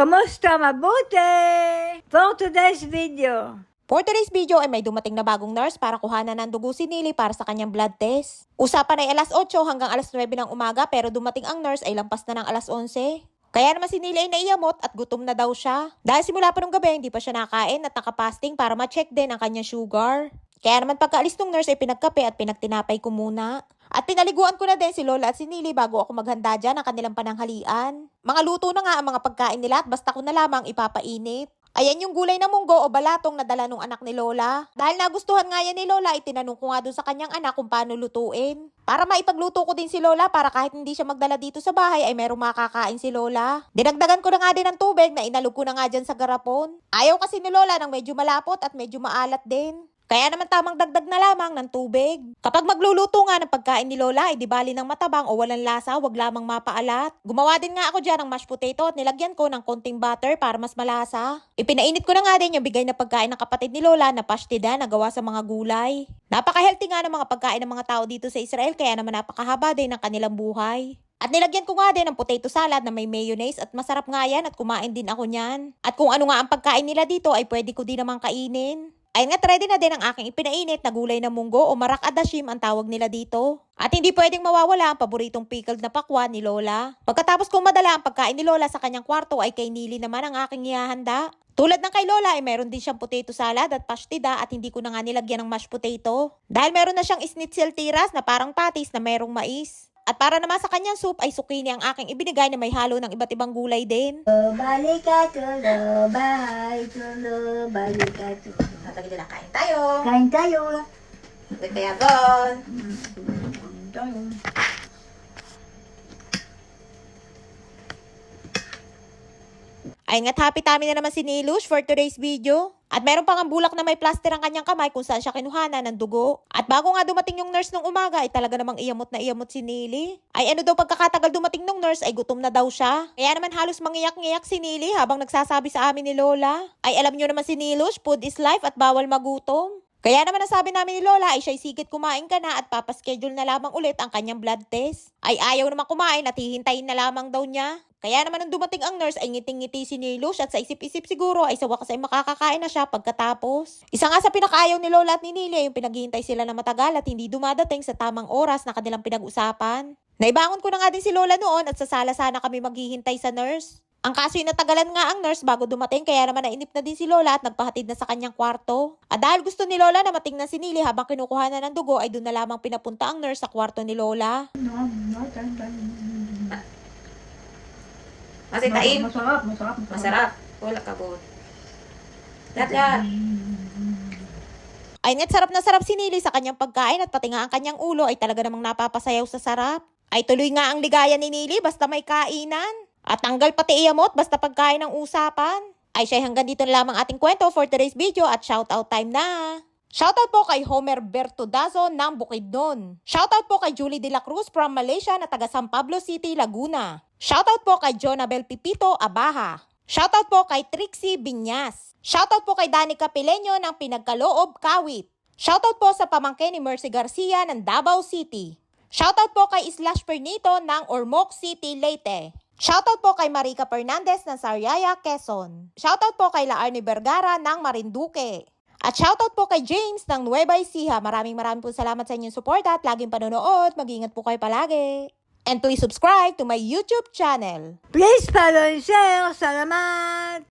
Kumusta? Mabuti! For today's video. For today's video ay may dumating na bagong nurse para kuhanan ng dugo si Nili para sa kanyang blood test. Usapan ay alas 8 hanggang alas 9 ng umaga pero dumating ang nurse ay lampas na ng alas 11. Kaya naman si Nili ay naiyamot at gutom na daw siya. Dahil simula pa nung gabi hindi pa siya nakain at nakapasting para ma-check din ang kanyang sugar. Kaya naman pagkaalis ng nurse ay pinagkape at pinagtinapay ko muna. At pinaliguan ko na din si Lola at si Nili bago ako maghanda dyan ng kanilang pananghalian. Mga luto na nga ang mga pagkain nila at basta ko na lamang ipapainit. Ayan yung gulay na munggo o balatong na dala nung anak ni Lola. Dahil nagustuhan nga yan ni Lola, itinanong ko nga dun sa kanyang anak kung paano lutuin. Para maipagluto ko din si Lola para kahit hindi siya magdala dito sa bahay ay merong makakain si Lola. Dinagdagan ko na nga din ng tubig na inalog ko na nga dyan sa garapon. Ayaw kasi ni Lola ng medyo malapot at medyo maalat din. Kaya naman tamang dagdag na lamang ng tubig. Kapag magluluto nga ng pagkain ni Lola, ay di bali ng matabang o walang lasa, wag lamang mapaalat. Gumawa din nga ako dyan ng mashed potato at nilagyan ko ng konting butter para mas malasa. Ipinainit ko na nga din yung bigay na pagkain ng kapatid ni Lola na pastida na gawa sa mga gulay. Napaka-healthy nga ng mga pagkain ng mga tao dito sa Israel kaya naman napakahaba din ng kanilang buhay. At nilagyan ko nga din ng potato salad na may mayonnaise at masarap nga yan at kumain din ako niyan. At kung ano nga ang pagkain nila dito ay pwede ko din naman kainin. Ayun nga, ready na din ang aking ipinainit na gulay na munggo o marak adashim ang tawag nila dito. At hindi pwedeng mawawala ang paboritong pickled na pakwan ni Lola. Pagkatapos kong madala ang pagkain ni Lola sa kanyang kwarto ay kay Nili naman ang aking ihahanda. Tulad ng kay Lola ay meron din siyang potato salad at pastida at hindi ko na nga nilagyan ng mashed potato. Dahil meron na siyang schnitzel tiras na parang patis na merong mais. At para naman sa kanyang soup ay zucchini ang aking ibinigay na may halo ng iba't ibang gulay din. Balik ka tulo, bahay tulo, balik ka tulo. Tatagin na kain tayo. Kain tayo. Nagtayagon. Tayo. Ayun nga't happy tummy na naman si Nilush for today's video. At meron pang ang bulak na may plaster ang kanyang kamay kung saan siya kinuhanan ng dugo. At bago nga dumating yung nurse nung umaga ay talaga namang iyamot na iyamot si Nili. Ay ano daw pagkakatagal dumating nung nurse ay gutom na daw siya. Kaya naman halos mangiyak-ngiyak si Nili habang nagsasabi sa amin ni Lola. Ay alam nyo naman si Nilush, food is life at bawal magutom. Kaya naman nasabi namin ni Lola ay siya'y sigit kumain ka na at papaschedule na lamang ulit ang kanyang blood test. Ay ayaw naman kumain at hihintayin na lamang daw niya. Kaya naman nung dumating ang nurse ay ngiting-ngiti si Nilush at sa isip-isip siguro ay sa wakas ay makakakain na siya pagkatapos. Isa nga sa pinakaayaw ni Lola at ni Nili ay yung pinaghihintay sila na matagal at hindi dumadating sa tamang oras na kanilang pinag-usapan. Naibangon ko na nga din si Lola noon at sa sala sana kami maghihintay sa nurse. Ang kaso yung natagalan nga ang nurse bago dumating kaya naman nainip na din si Lola at nagpahatid na sa kanyang kwarto. At dahil gusto ni Lola na matingnan si Nili habang kinukuha na ng dugo ay doon na lamang pinapunta ang nurse sa kwarto ni Lola. Masitain? Masarap. Masarap. Wala ka bot. Lahat. Ay nga't sarap na sarap si Nili sa kanyang pagkain at pati nga ang kanyang ulo ay talaga namang napapasayaw sa sarap. Ay tuloy nga ang ligaya ni Nili basta may kainan. At tanggal pati iyamot basta pagkain ng usapan. Ay siya hanggang dito na lamang ating kwento for today's video at shoutout time na. Shoutout po kay Homer Bertudazo ng Bukidnon. Shoutout po kay Julie De La Cruz from Malaysia na taga San Pablo City, Laguna. Shoutout po kay Jonabel Pipito Abaha. Shoutout po kay Trixie Binyas. Shoutout po kay Danny Capileño ng Pinagkaloob, Kawit. Shoutout po sa pamangkin ni Mercy Garcia ng Davao City. Shoutout po kay Slash Pernito ng Ormoc City, Leyte. Shoutout po kay Marica Fernandez ng Sariaya, Quezon. Shoutout po kay Laarne Vergara ng Marinduque. At shoutout po kay James ng Nueva Ecija. Maraming po salamat sa inyong support at laging panonood. Mag-ingat po kayo palagi. And please subscribe to my YouTube channel. Please follow and share. Salamat!